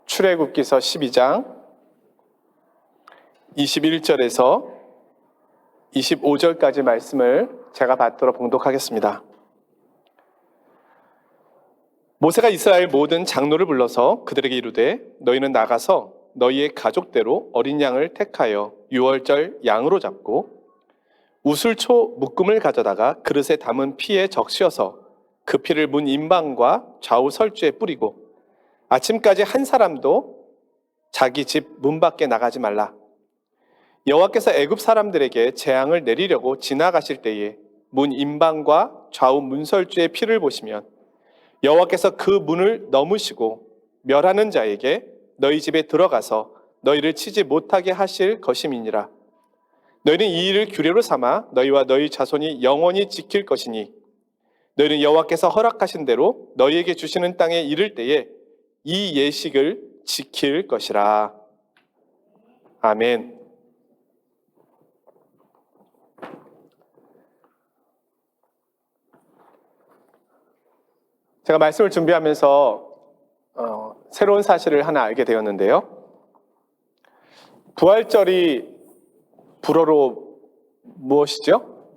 출애굽기서 12장 21절에서 25절까지 말씀을 제가 받들어 봉독하겠습니다. 모세가 이스라엘 모든 장로를 불러서 그들에게 이르되 너희는 나가서 너희의 가족대로 어린 양을 택하여 유월절 양으로 잡고 우슬초 묶음을 가져다가 그릇에 담은 피에 적셔서 그 피를 문 임방과 좌우 설주에 뿌리고 아침까지 한 사람도 자기 집 문 밖에 나가지 말라. 여호와께서 애굽 사람들에게 재앙을 내리려고 지나가실 때에 문 임방과 좌우 문설주의 피를 보시면 여호와께서 그 문을 넘으시고 멸하는 자에게 너희 집에 들어가서 너희를 치지 못하게 하실 것임이니라. 너희는 이 일을 규례로 삼아 너희와 너희 자손이 영원히 지킬 것이니 너희는 여호와께서 허락하신 대로 너희에게 주시는 땅에 이를 때에 이 예식을 지킬 것이라. 아멘. 제가 말씀을 준비하면서 새로운 사실을 하나 알게 되었는데요. 부활절이 불어로 무엇이죠?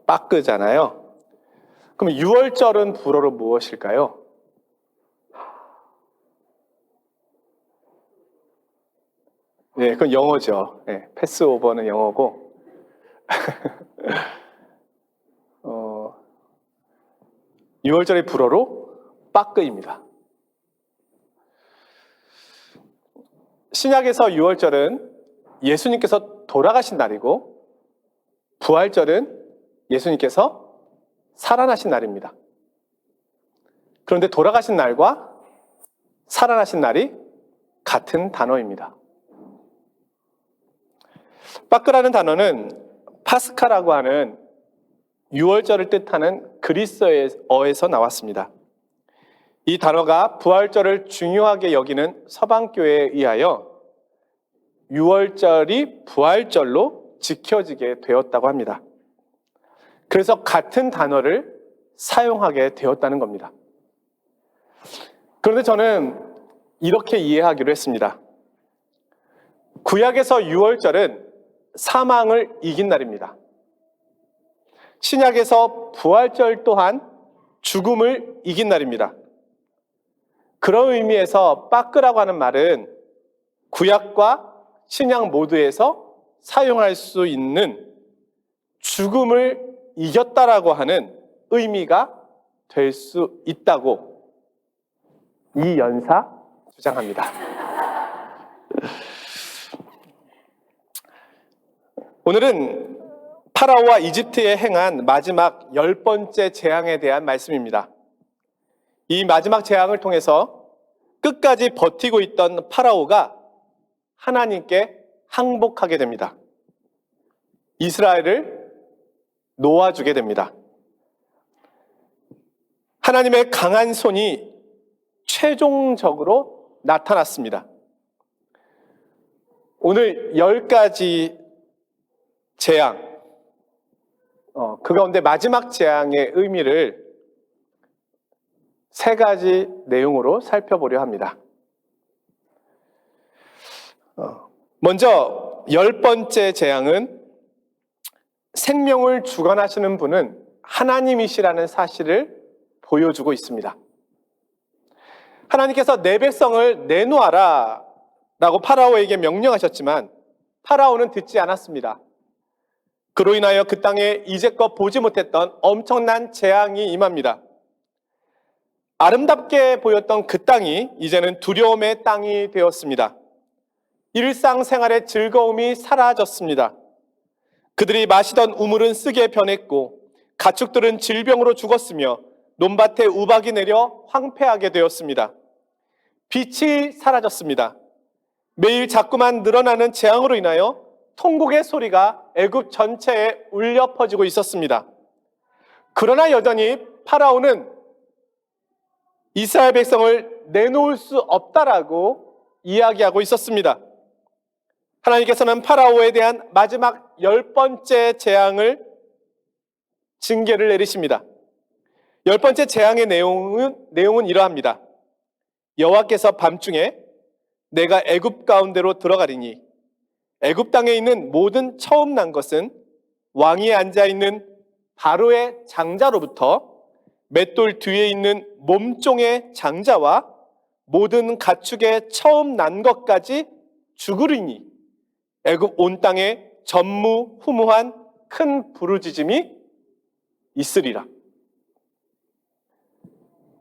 빠끄잖아요. 그럼 유월절은 불어로 무엇일까요? 그건 영어죠. 패스오버는 영어고. 유월절의 불어로 빠끄입니다. 신약에서 유월절은 예수님께서 돌아가신 날이고 부활절은 예수님께서 살아나신 날입니다. 그런데 돌아가신 날과 살아나신 날이 같은 단어입니다. 빠끄라는 단어는 파스카라고 하는 유월절을 뜻하는 그리스어에서 나왔습니다. 이 단어가 부활절을 중요하게 여기는 서방교회에 의하여 유월절이 부활절로 지켜지게 되었다고 합니다. 그래서 같은 단어를 사용하게 되었다는 겁니다. 그런데 저는 이렇게 이해하기로 했습니다. 구약에서 유월절은 사망을 이긴 날입니다. 신약에서 부활절 또한 죽음을 이긴 날입니다. 그런 의미에서 빠끄라고 하는 말은 구약과 신약 모두에서 사용할 수 있는 죽음을 이겼다라고 하는 의미가 될 수 있다고 이 연사 주장합니다. 오늘은 파라오와 이집트에 행한 마지막 10번째 재앙에 대한 말씀입니다. 이 마지막 재앙을 통해서 끝까지 버티고 있던 파라오가 하나님께 항복하게 됩니다. 이스라엘을 놓아주게 됩니다. 하나님의 강한 손이 최종적으로 나타났습니다. 오늘 10가지 재앙, 그 가운데 마지막 재앙의 의미를 3가지 내용으로 살펴보려 합니다. 먼저 10번째 재앙은 생명을 주관하시는 분은 하나님이시라는 사실을 보여주고 있습니다. 하나님께서 내 백성을 내놓아라 라고 파라오에게 명령하셨지만 파라오는 듣지 않았습니다. 그로 인하여 그 땅에 이제껏 보지 못했던 엄청난 재앙이 임합니다. 아름답게 보였던 그 땅이 이제는 두려움의 땅이 되었습니다. 일상생활의 즐거움이 사라졌습니다. 그들이 마시던 우물은 쓰게 변했고 가축들은 질병으로 죽었으며 논밭에 우박이 내려 황폐하게 되었습니다. 빛이 사라졌습니다. 매일 자꾸만 늘어나는 재앙으로 인하여 통곡의 소리가 애굽 전체에 울려 퍼지고 있었습니다. 그러나 여전히 파라오는 이스라엘 백성을 내놓을 수 없다라고 이야기하고 있었습니다. 하나님께서는 파라오에 대한 마지막 10번째 재앙을 징계를 내리십니다. 10번째 재앙의 내용은 이러합니다. 여호와께서 밤중에 내가 애굽 가운데로 들어가리니 애굽 땅에 있는 모든 처음 난 것은 왕위에 앉아 있는 바로의 장자로부터 맷돌 뒤에 있는 몸종의 장자와 모든 가축의 처음 난 것까지 죽으리니 애굽 온 땅에 전무후무한 큰 부르짖음이 있으리라.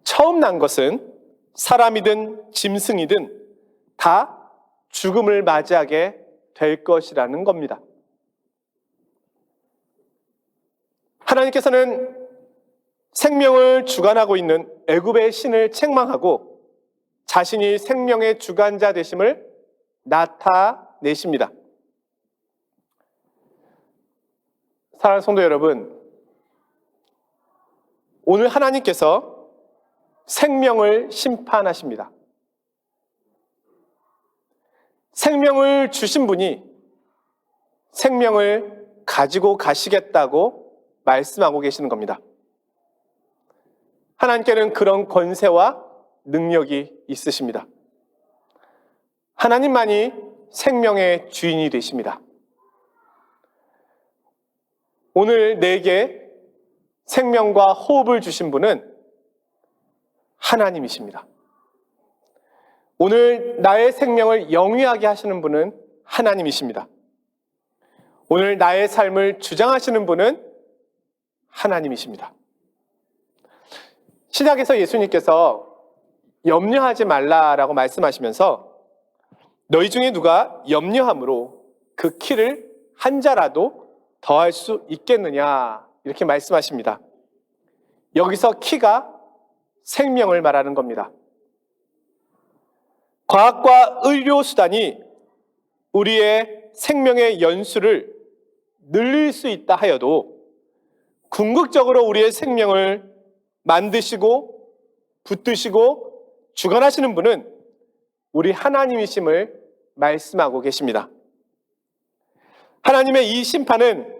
처음 난 것은 사람이든 짐승이든 다 죽음을 맞이하게 될 것이라는 겁니다. 하나님께서는 생명을 주관하고 있는 애굽의 신을 책망하고 자신이 생명의 주관자 되심을 나타내십니다. 사랑하는 성도 여러분, 오늘 하나님께서 생명을 심판하십니다. 생명을 주신 분이 생명을 가지고 가시겠다고 말씀하고 계시는 겁니다. 하나님께는 그런 권세와 능력이 있으십니다. 하나님만이 생명의 주인이 되십니다. 오늘 내게 생명과 호흡을 주신 분은 하나님이십니다. 오늘 나의 생명을 영위하게 하시는 분은 하나님이십니다. 오늘 나의 삶을 주장하시는 분은 하나님이십니다. 신약에서 예수님께서 염려하지 말라라고 말씀하시면서 너희 중에 누가 염려함으로 그 키를 한 자라도 더할 수 있겠느냐 이렇게 말씀하십니다. 여기서 키가 생명을 말하는 겁니다. 과학과 의료 수단이 우리의 생명의 연수를 늘릴 수 있다 하여도 궁극적으로 우리의 생명을 만드시고 붙드시고 주관하시는 분은 우리 하나님이심을 말씀하고 계십니다. 하나님의 이 심판은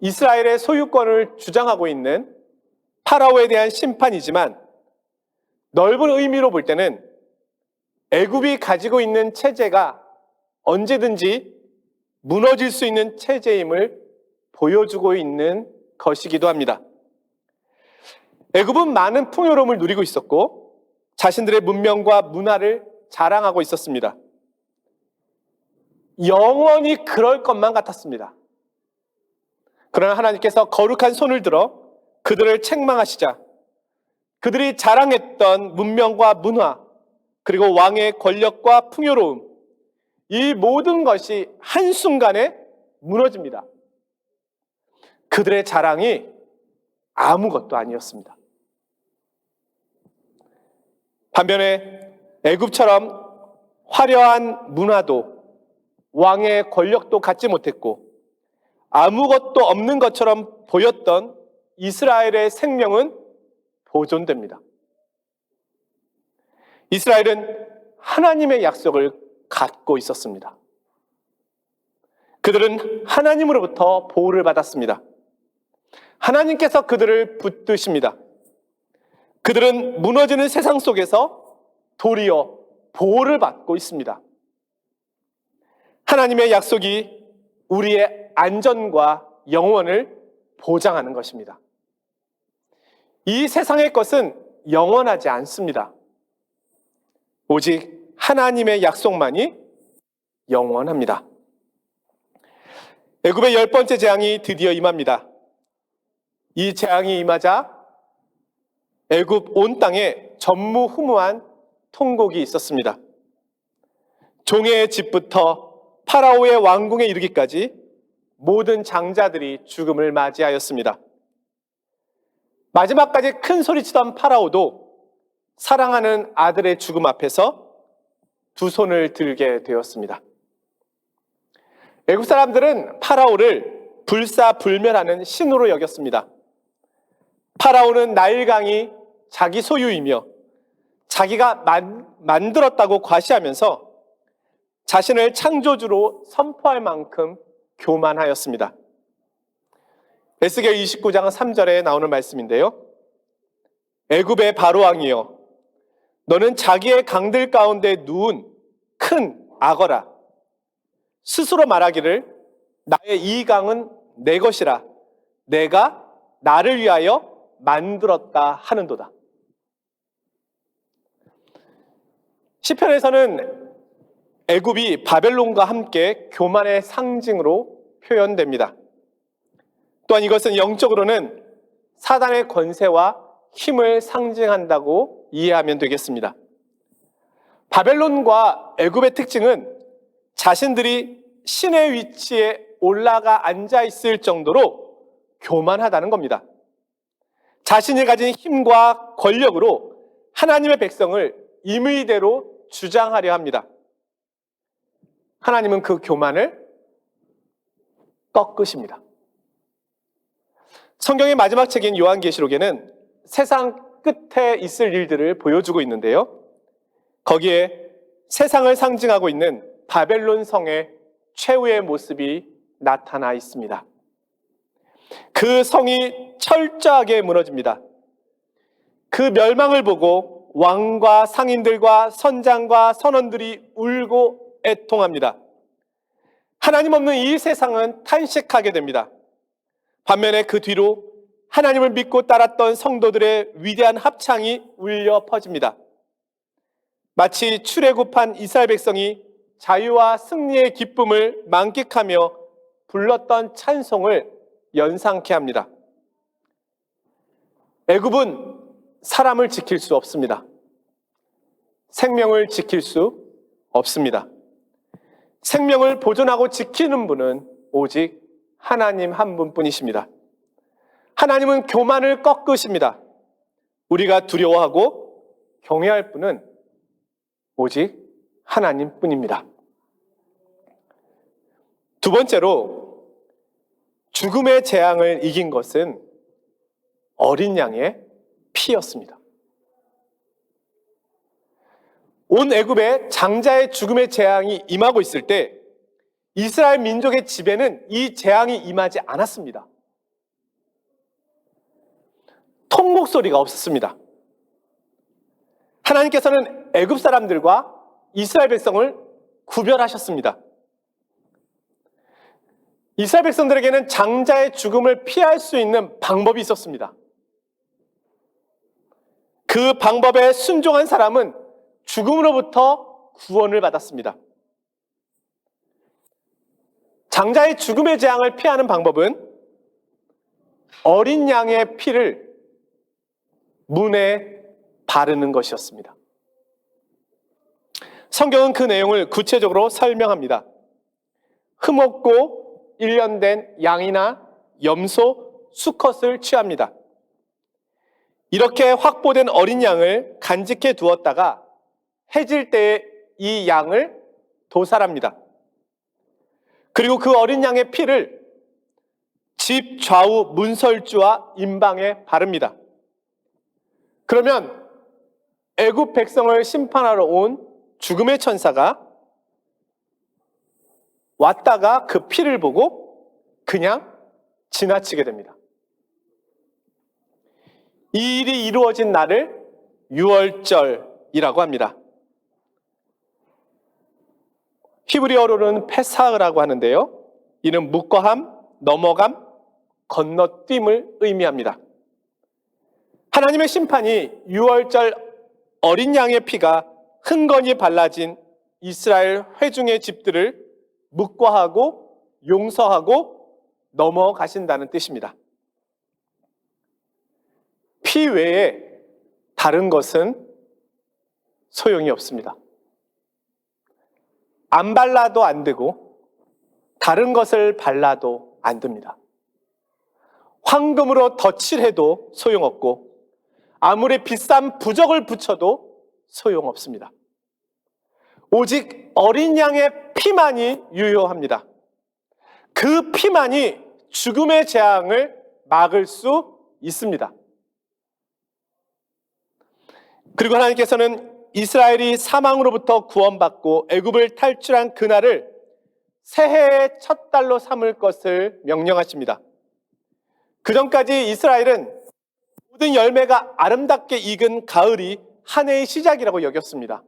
이스라엘의 소유권을 주장하고 있는 파라오에 대한 심판이지만 넓은 의미로 볼 때는 애굽이 가지고 있는 체제가 언제든지 무너질 수 있는 체제임을 보여주고 있는 것이기도 합니다. 애굽은 많은 풍요로움을 누리고 있었고 자신들의 문명과 문화를 자랑하고 있었습니다. 영원히 그럴 것만 같았습니다. 그러나 하나님께서 거룩한 손을 들어 그들을 책망하시자 그들이 자랑했던 문명과 문화 그리고 왕의 권력과 풍요로움 이 모든 것이 한순간에 무너집니다. 그들의 자랑이 아무것도 아니었습니다. 반면에 애굽처럼 화려한 문화도 왕의 권력도 갖지 못했고 아무것도 없는 것처럼 보였던 이스라엘의 생명은 보존됩니다. 이스라엘은 하나님의 약속을 갖고 있었습니다. 그들은 하나님으로부터 보호를 받았습니다. 하나님께서 그들을 붙드십니다. 그들은 무너지는 세상 속에서 도리어 보호를 받고 있습니다. 하나님의 약속이 우리의 안전과 영원을 보장하는 것입니다. 이 세상의 것은 영원하지 않습니다. 오직 하나님의 약속만이 영원합니다. 애굽의 10번째 재앙이 드디어 임합니다. 이 재앙이 임하자 애굽 온 땅에 전무후무한 통곡이 있었습니다. 종의 집부터 파라오의 왕궁에 이르기까지 모든 장자들이 죽음을 맞이하였습니다. 마지막까지 큰 소리치던 파라오도 사랑하는 아들의 죽음 앞에서 두 손을 들게 되었습니다. 애굽 사람들은 파라오를 불사불멸하는 신으로 여겼습니다. 파라오는 나일강이 자기 소유이며 자기가 만들었다고 과시하면서 자신을 창조주로 선포할 만큼 교만하였습니다. 에스겔 29장 3절에 나오는 말씀인데요. 애굽의 바로 왕이여 너는 자기의 강들 가운데 누운 큰 악어라. 스스로 말하기를 나의 이 강은 내 것이라. 내가 나를 위하여 만들었다 하는도다. 시편에서는 애굽이 바벨론과 함께 교만의 상징으로 표현됩니다. 또한 이것은 영적으로는 사단의 권세와 힘을 상징한다고 이해하면 되겠습니다. 바벨론과 애굽의 특징은 자신들이 신의 위치에 올라가 앉아 있을 정도로 교만하다는 겁니다. 자신이 가진 힘과 권력으로 하나님의 백성을 임의대로 주장하려 합니다. 하나님은 그 교만을 꺾으십니다. 성경의 마지막 책인 요한계시록에는 세상 끝에 있을 일들을 보여주고 있는데요. 거기에 세상을 상징하고 있는 바벨론 성의 최후의 모습이 나타나 있습니다. 그 성이 철저하게 무너집니다. 그 멸망을 보고 왕과 상인들과 선장과 선원들이 울고 애통합니다. 하나님 없는 이 세상은 탄식하게 됩니다. 반면에 그 뒤로 하나님을 믿고 따랐던 성도들의 위대한 합창이 울려 퍼집니다. 마치 출애굽한 이스라엘 백성이 자유와 승리의 기쁨을 만끽하며 불렀던 찬송을 연상케 합니다. 애굽은 사람을 지킬 수 없습니다. 생명을 지킬 수 없습니다. 생명을 보존하고 지키는 분은 오직 하나님 한 분뿐이십니다. 하나님은 교만을 꺾으십니다. 우리가 두려워하고 경외할 분은 오직 하나님뿐입니다. 두 번째로 죽음의 재앙을 이긴 것은 어린 양의 피였습니다. 온 애굽에 장자의 죽음의 재앙이 임하고 있을 때 이스라엘 민족의 집에는 이 재앙이 임하지 않았습니다. 통곡 소리가 없었습니다. 하나님께서는 애굽 사람들과 이스라엘 백성을 구별하셨습니다. 이스라엘 백성들에게는 장자의 죽음을 피할 수 있는 방법이 있었습니다. 그 방법에 순종한 사람은 죽음으로부터 구원을 받았습니다. 장자의 죽음의 재앙을 피하는 방법은 어린 양의 피를 문에 바르는 것이었습니다. 성경은 그 내용을 구체적으로 설명합니다. 흠없고 일련된 양이나 염소, 수컷을 취합니다. 이렇게 확보된 어린 양을 간직해 두었다가 해질 때에 이 양을 도살합니다. 그리고 그 어린 양의 피를 집 좌우 문설주와 임방에 바릅니다. 그러면 애굽 백성을 심판하러 온 죽음의 천사가 왔다가 그 피를 보고 그냥 지나치게 됩니다. 이 일이 이루어진 날을 유월절이라고 합니다. 히브리어로는 페사흐라고 하는데요. 이는 묵과함, 넘어감, 건너뛰임을 의미합니다. 하나님의 심판이 유월절 어린 양의 피가 흥건히 발라진 이스라엘 회중의 집들을 묵과하고 용서하고 넘어가신다는 뜻입니다. 피 외에 다른 것은 소용이 없습니다. 안 발라도 안 되고 다른 것을 발라도 안 됩니다. 황금으로 덧칠해도 소용없고 아무리 비싼 부적을 붙여도 소용없습니다. 오직 어린 양의 피만이 유효합니다. 그 피만이 죽음의 재앙을 막을 수 있습니다. 그리고 하나님께서는 이스라엘이 사망으로부터 구원받고 애굽을 탈출한 그날을 새해의 첫 달로 삼을 것을 명령하십니다. 그전까지 이스라엘은 모든 열매가 아름답게 익은 가을이 한 해의 시작이라고 여겼습니다.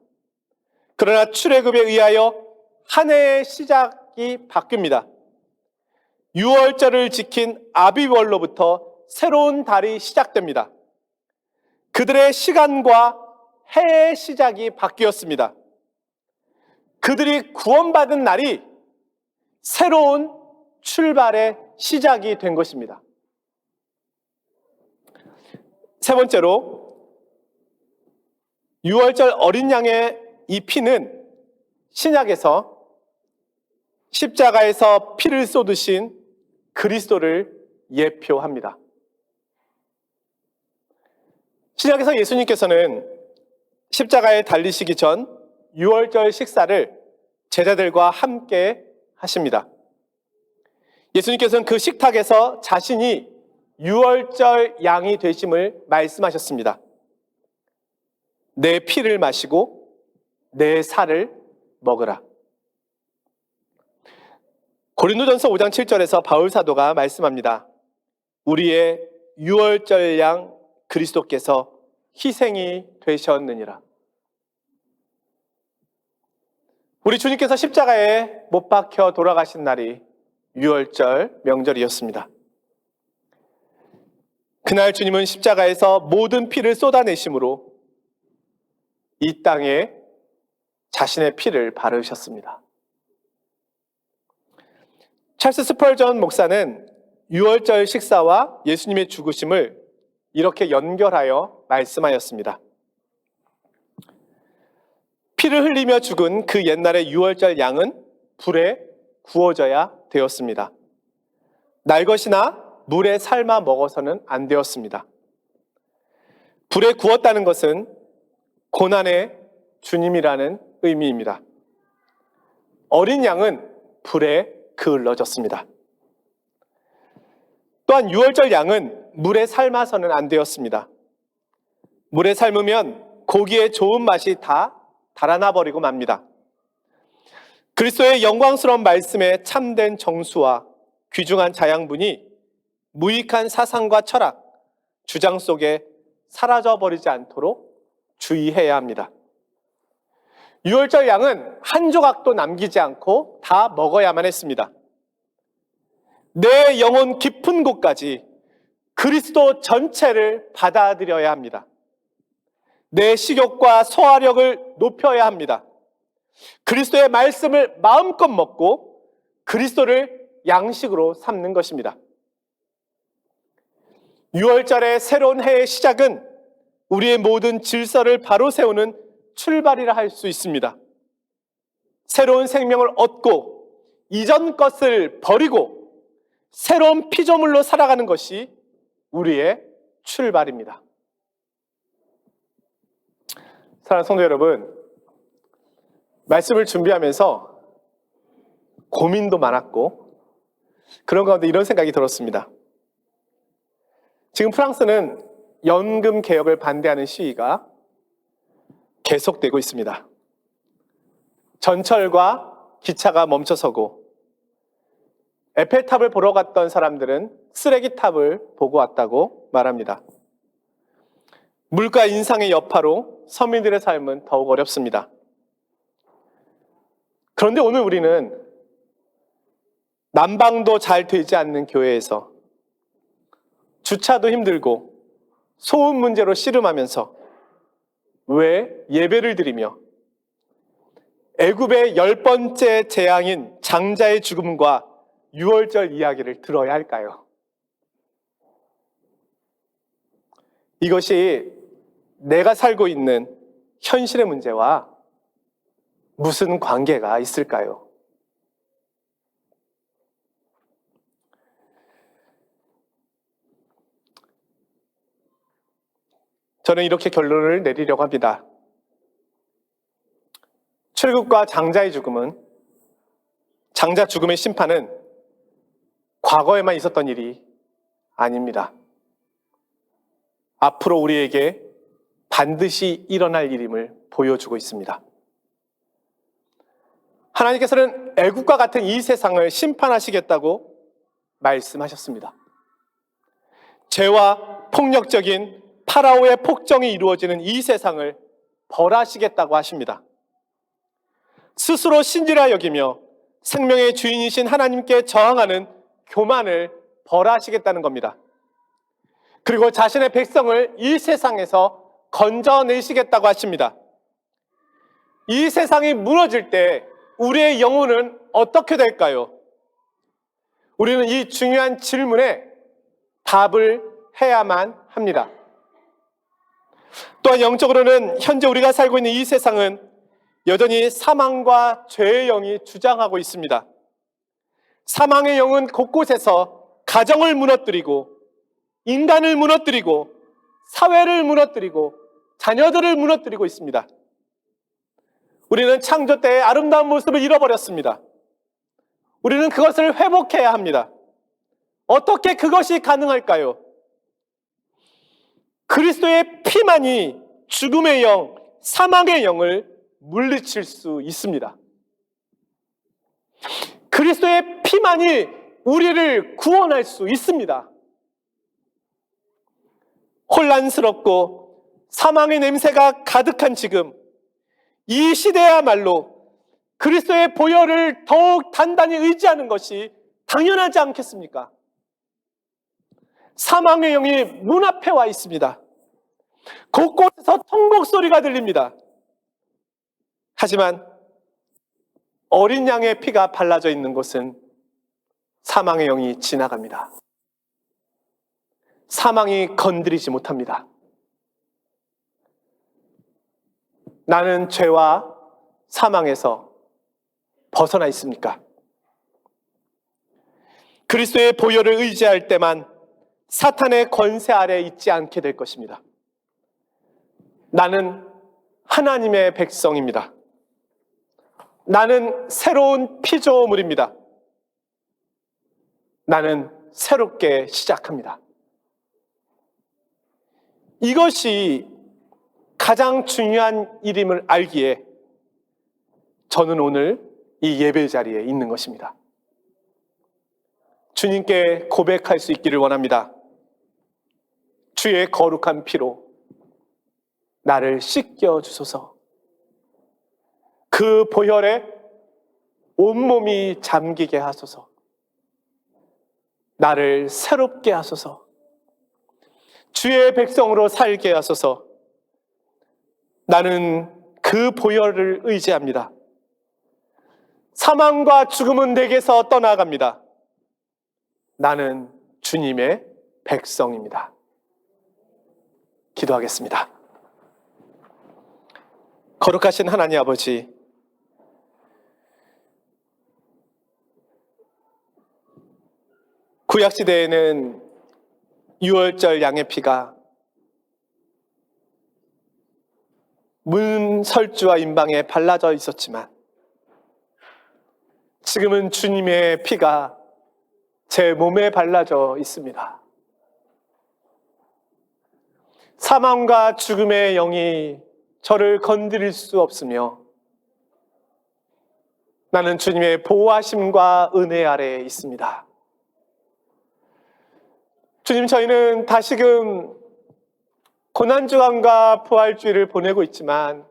그러나 출애굽에 의하여 한 해의 시작이 바뀝니다. 6월절을 지킨 아비월로부터 새로운 달이 시작됩니다. 그들의 시간과 해의 시작이 바뀌었습니다. 그들이 구원받은 날이 새로운 출발의 시작이 된 것입니다. 세 번째로 6월절 어린 양의 이 피는 신약에서 십자가에서 피를 쏟으신 그리스도를 예표합니다. 신약에서 예수님께서는 십자가에 달리시기 전 6월절 식사를 제자들과 함께 하십니다. 예수님께서는 그 식탁에서 자신이 6월절 양이 되심을 말씀하셨습니다. 내 피를 마시고 내 살을 먹으라. 고린도전서 5장 7절에서 바울 사도가 말씀합니다. 우리의 6월절 양 그리스도께서 희생이 되셨느니라. 우리 주님께서 십자가에 못 박혀 돌아가신 날이 6월절 명절이었습니다. 그날 주님은 십자가에서 모든 피를 쏟아내심으로 이 땅에 자신의 피를 바르셨습니다. 찰스 스펄전 목사는 6월절 식사와 예수님의 죽으심을 이렇게 연결하여 말씀하였습니다. 피를 흘리며 죽은 그 옛날의 6월절 양은 불에 구워져야 되었습니다. 날 것이나 물에 삶아 먹어서는 안 되었습니다. 불에 구웠다는 것은 고난의 주님이라는 의미입니다. 어린 양은 불에 그을러졌습니다. 또한 6월절 양은 물에 삶아서는 안 되었습니다. 물에 삶으면 고기의 좋은 맛이 다 달아나 버리고 맙니다. 그리스도의 영광스러운 말씀에 참된 정수와 귀중한 자양분이 무익한 사상과 철학, 주장 속에 사라져버리지 않도록 주의해야 합니다. 6월절 양은 한 조각도 남기지 않고 다 먹어야만 했습니다. 내 영혼 깊은 곳까지 그리스도 전체를 받아들여야 합니다. 내 식욕과 소화력을 높여야 합니다. 그리스도의 말씀을 마음껏 먹고 그리스도를 양식으로 삼는 것입니다. 6월절의 새로운 해의 시작은 우리의 모든 질서를 바로 세우는 출발이라 할 수 있습니다. 새로운 생명을 얻고 이전 것을 버리고 새로운 피조물로 살아가는 것이 우리의 출발입니다. 사랑하는 성도 여러분, 말씀을 준비하면서 고민도 많았고 그런 가운데 이런 생각이 들었습니다. 지금 프랑스는 연금 개혁을 반대하는 시위가 계속되고 있습니다. 전철과 기차가 멈춰서고 에펠탑을 보러 갔던 사람들은 쓰레기탑을 보고 왔다고 말합니다. 물가 인상의 여파로 서민들의 삶은 더욱 어렵습니다. 그런데 오늘 우리는 난방도 잘 되지 않는 교회에서 주차도 힘들고 소음 문제로 씨름하면서 왜 예배를 드리며 애굽의 10번째 재앙인 장자의 죽음과 6월절 이야기를 들어야 할까요? 이것이 내가 살고 있는 현실의 문제와 무슨 관계가 있을까요? 저는 이렇게 결론을 내리려고 합니다. 출애굽과 장자의 죽음은, 장자 죽음의 심판은 과거에만 있었던 일이 아닙니다. 앞으로 우리에게 반드시 일어날 일임을 보여주고 있습니다. 하나님께서는 애국과 같은 이 세상을 심판하시겠다고 말씀하셨습니다. 죄와 폭력적인 파라오의 폭정이 이루어지는 이 세상을 벌하시겠다고 하십니다. 스스로 신지라 여기며 생명의 주인이신 하나님께 저항하는 교만을 벌하시겠다는 겁니다. 그리고 자신의 백성을 이 세상에서 건져내시겠다고 하십니다. 이 세상이 무너질 때 우리의 영혼은 어떻게 될까요? 우리는 이 중요한 질문에 답을 해야만 합니다. 또한 영적으로는 현재 우리가 살고 있는 이 세상은 여전히 사망과 죄의 영이 주장하고 있습니다. 사망의 영은 곳곳에서 가정을 무너뜨리고 인간을 무너뜨리고 사회를 무너뜨리고 자녀들을 무너뜨리고 있습니다. 우리는 창조 때의 아름다운 모습을 잃어버렸습니다. 우리는 그것을 회복해야 합니다. 어떻게 그것이 가능할까요? 그리스도의 피만이 죽음의 영, 사망의 영을 물리칠 수 있습니다. 그리스도의 피만이 우리를 구원할 수 있습니다. 혼란스럽고 사망의 냄새가 가득한 지금, 이 시대야말로 그리스도의 보혈을 더욱 단단히 의지하는 것이 당연하지 않겠습니까? 사망의 영이 문 앞에 와 있습니다. 곳곳에서 통곡 소리가 들립니다. 하지만 어린 양의 피가 발라져 있는 곳은 사망의 영이 지나갑니다. 사망이 건드리지 못합니다. 나는 죄와 사망에서 벗어나 있습니까? 그리스도의 보혈을 의지할 때만 사탄의 권세 아래 있지 않게 될 것입니다. 나는 하나님의 백성입니다. 나는 새로운 피조물입니다. 나는 새롭게 시작합니다. 이것이 가장 중요한 일임을 알기에 저는 오늘 이 예배 자리에 있는 것입니다. 주님께 고백할 수 있기를 원합니다. 주의 거룩한 피로 나를 씻겨 주소서. 그 보혈에 온몸이 잠기게 하소서. 나를 새롭게 하소서. 주의 백성으로 살게 하소서. 나는 그 보혈을 의지합니다. 사망과 죽음은 내게서 떠나갑니다. 나는 주님의 백성입니다. 기도하겠습니다. 거룩하신 하나님 아버지, 구약시대에는 유월절 양의 피가 문설주와 임방에 발라져 있었지만 지금은 주님의 피가 제 몸에 발라져 있습니다. 사망과 죽음의 영이 저를 건드릴 수 없으며 나는 주님의 보호하심과 은혜 아래에 있습니다. 주님, 저희는 다시금 고난주간과 부활주의를 보내고 있지만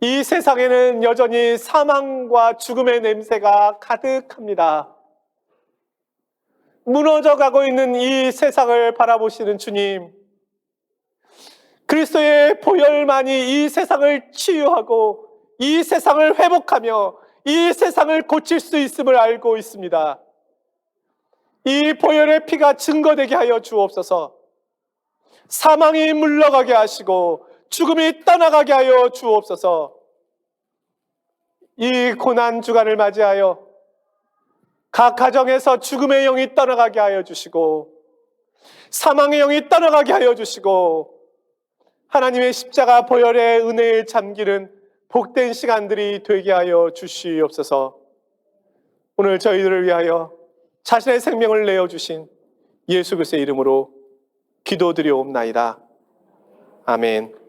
이 세상에는 여전히 사망과 죽음의 냄새가 가득합니다. 무너져가고 있는 이 세상을 바라보시는 주님, 그리스도의 보혈만이 이 세상을 치유하고 이 세상을 회복하며 이 세상을 고칠 수 있음을 알고 있습니다. 이 보혈의 피가 증거되게 하여 주옵소서. 사망이 물러가게 하시고 죽음이 떠나가게 하여 주옵소서. 이 고난 주간을 맞이하여 각 가정에서 죽음의 영이 떠나가게 하여 주시고 사망의 영이 떠나가게 하여 주시고 하나님의 십자가 보혈의 은혜에 잠기는 복된 시간들이 되게 하여 주시옵소서. 오늘 저희들을 위하여 자신의 생명을 내어주신 예수 그리스도의 이름으로 기도드리옵나이다. 아멘.